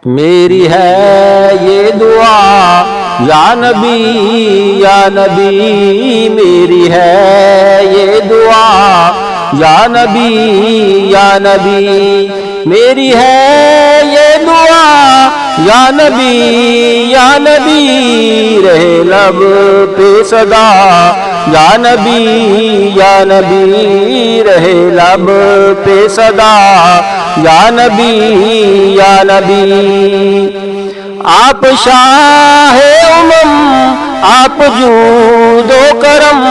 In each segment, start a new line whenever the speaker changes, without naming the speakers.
میری ہے یہ دعا یا نبی یا نبی، میری ہے یہ دعا یا نبی یا نبی، میری ہے یہ دعا یا نبی یا نبی، رہے لب پہ صدا یا نبی یا نبی، رہے لب پہ صدا یا نبی یا نبی۔ آپ شاہ امم، آپ جود و کرم،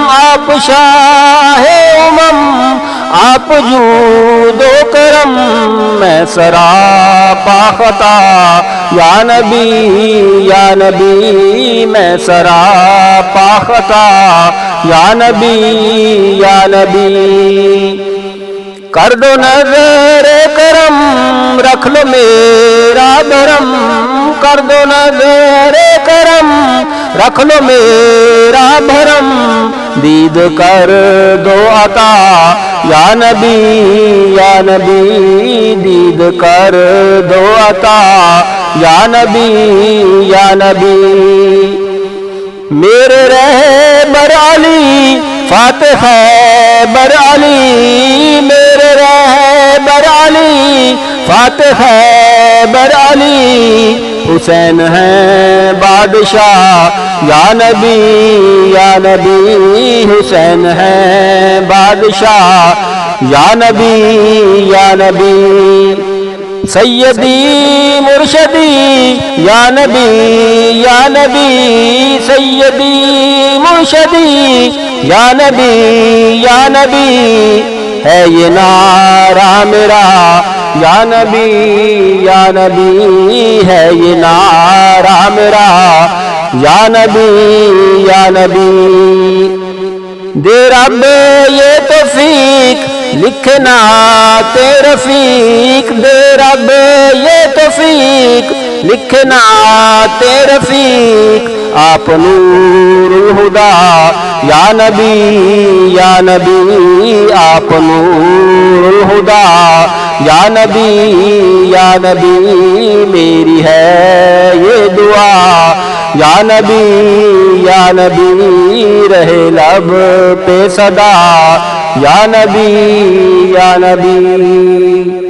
آپ شاہ امم، آپ جود و کرم، میں سراپا خطا یا نبی یا نبی، میں سراپا خطا یا نبی یا نبی۔ کر دو نظر کرم، رکھ لو میرا بھرم، کر دو نظر کرم، رکھ لو میرا بھرم، دید کر دو عطا یا نبی یا نبی، دید کر دو عطا یا نبی یا نبی۔ میرے رہبر علی فاتح خیبر علی، میرے رہبر علی فاتح خیبر علی، حسین ہیں بادشاہ یا نبی یا نبی، حسین ہیں بادشاہ یا نبی یا نبی۔ سیدی مرشدی یا نبی یا نبی، سیدی مرشدی یا نبی یا نبی، ہے یہ نعرہ میرا یا نبی یا نبی، ہے یہ نعرہ میرا یا نبی یا نبی۔ دے رب یہ توفیق لکھنا تیرے رفیق، دے رب یہ توفیق لکھنا تیرے رفیق، آپ نور الہدا یا نبی یا نبی، آپ نور الہدا یا نبی یا نبی، میری ہے یہ دعا یا نبی یا نبی، رہے لب پہ صدا یا نبی یا نبی۔